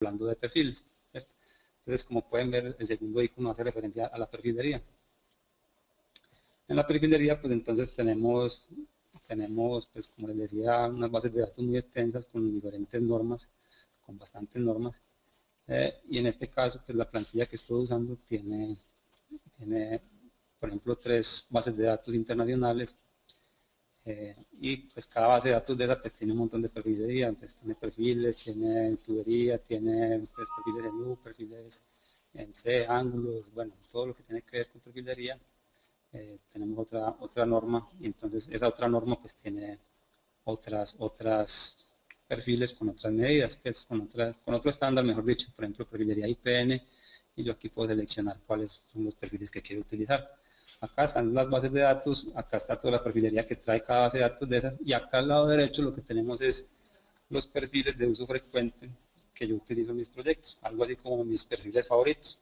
hablando de perfiles, ¿cierto? Entonces, como pueden ver, el segundo icono hace referencia a la perfilería. En la perfilería, pues entonces tenemos, pues como les decía, unas bases de datos muy extensas con diferentes normas, con bastantes normas. Y en este caso, pues la plantilla que estoy usando tiene, por ejemplo, 3 bases de datos internacionales. Y pues cada base de datos de esa pues tiene un montón de perfilería, entonces tiene perfiles, tiene tubería, tiene pues, perfiles en U, perfiles en C, ángulos, bueno, todo lo que tiene que ver con perfilería. Tenemos otra norma, y entonces esa otra norma pues tiene otras perfiles con otras medidas, pues con otro estándar, mejor dicho, por ejemplo, perfilería IPN, y yo aquí puedo seleccionar cuáles son los perfiles que quiero utilizar. Acá están las bases de datos, acá está toda la perfilería que trae cada base de datos de esas, y acá al lado derecho lo que tenemos es los perfiles de uso frecuente que yo utilizo en mis proyectos, algo así como mis perfiles favoritos.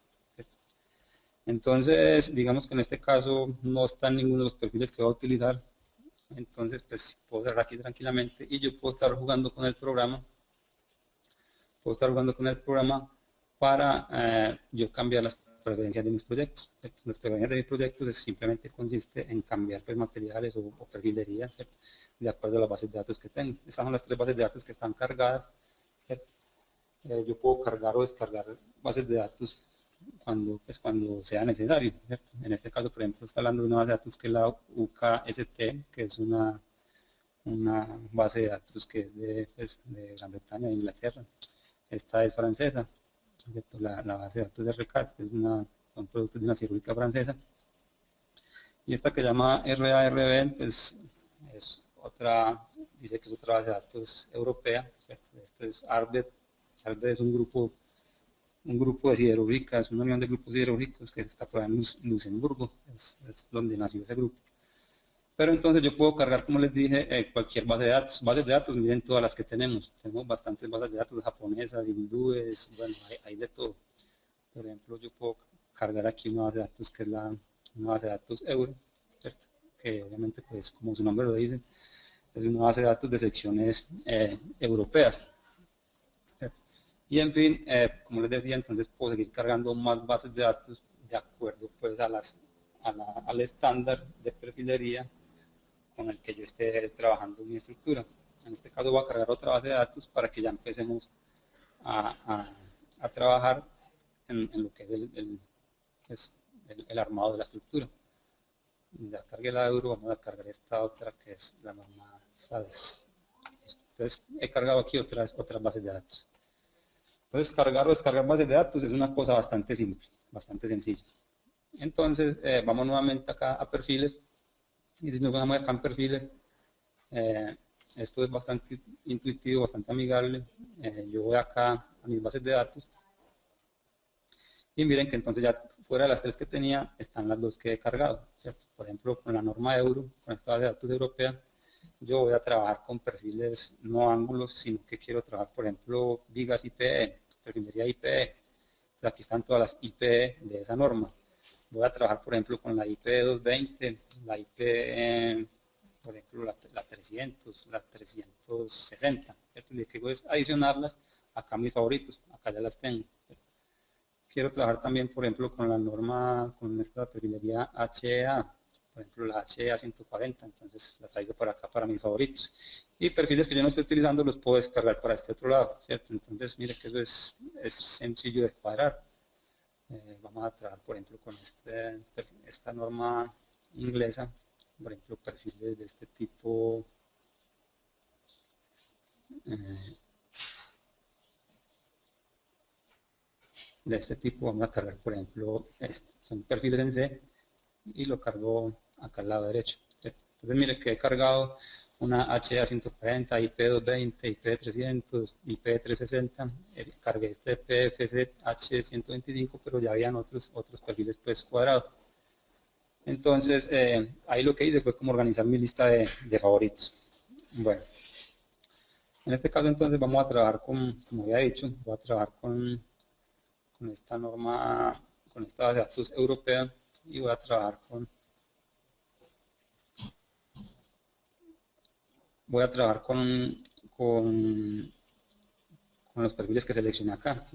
Entonces, digamos que en este caso no están ninguno de los perfiles que voy a utilizar, entonces pues puedo cerrar aquí tranquilamente y yo puedo estar jugando con el programa, para yo cambiar las preferencias de mis proyectos. Las preferencias de mis proyectos simplemente consiste en cambiar pues, materiales o perfilería, ¿cierto? De acuerdo a las bases de datos que tengo. Estas son las 3 bases de datos que están cargadas, ¿cierto? Yo puedo cargar o descargar bases de datos cuando sea necesario, ¿cierto? En este caso, por ejemplo, está hablando de una base de datos que es la UKST, que es una base de datos que es de Gran Bretaña e Inglaterra. Esta es francesa, ¿cierto? La base de datos de RCAT es son productos de una científica francesa. Y esta que llama RARB, pues es dice que es otra base de datos europea, ¿cierto? Esto es ARBED. ARBED es un grupo de siderúrgicas, una unión de grupos siderúrgicos que está por ahí en Luxemburgo, es donde nació ese grupo. Pero entonces yo puedo cargar, como les dije, cualquier base de datos. Bases de datos, miren todas las que tenemos. Tenemos bastantes bases de datos japonesas, hindúes, bueno, hay de todo. Por ejemplo, yo puedo cargar aquí una base de datos que es una base de datos euro, ¿cierto? Que obviamente, pues como su nombre lo dice, es una base de datos de secciones europeas. ¿Cierto? Y en fin, como les decía, entonces puedo seguir cargando más bases de datos de acuerdo pues al estándar de perfilería con el que yo esté trabajando mi estructura. En este caso voy a cargar otra base de datos para que ya empecemos a trabajar en lo que es pues, el armado de la estructura. Ya cargué la euro, vamos a cargar esta otra que es la norma SADE. Entonces he cargado aquí otras bases de datos. Entonces cargar o descargar bases de datos es una cosa bastante simple, bastante sencilla. Entonces vamos nuevamente acá a perfiles, y si nos vamos acá en perfiles, esto es bastante intuitivo, bastante amigable. Yo voy acá a mis bases de datos y miren que entonces ya fuera de las 3 que tenía están las 2 que he cargado, ¿cierto? Por ejemplo, con la norma euro, con esta base de datos europea, yo voy a trabajar con perfiles no ángulos, sino que quiero trabajar, por ejemplo, vigas IPE, perfilería IPE. Entonces, aquí están todas las IPE de esa norma. Voy a trabajar, por ejemplo, con la IPE 220, la IPE, por ejemplo, la 300, la 360, ¿cierto? Y lo que hago es adicionarlas acá a mis favoritos, acá ya las tengo, ¿cierto? Quiero trabajar también, por ejemplo, con la norma, con esta perfilería HEA, por ejemplo, la HEA 140, entonces la traigo para acá para mis favoritos. Y perfiles que yo no estoy utilizando los puedo descargar para este otro lado, ¿cierto? Entonces, mire que eso es sencillo de cuadrar. Vamos a trabajar, por ejemplo, con esta norma inglesa, por ejemplo, perfiles de este tipo. Vamos a cargar, por ejemplo, son perfiles en C y lo cargo acá al lado derecho. Entonces, mire que he cargado una HA140, IP220, IP300, IP360, cargué este PFC H125, pero ya habían otros perfiles pues cuadrados. Entonces, ahí lo que hice fue como organizar mi lista de favoritos. Bueno, en este caso entonces vamos a trabajar como había dicho, voy a trabajar con esta norma, con esta base de datos europea, y voy a trabajar con con los perfiles que seleccioné acá.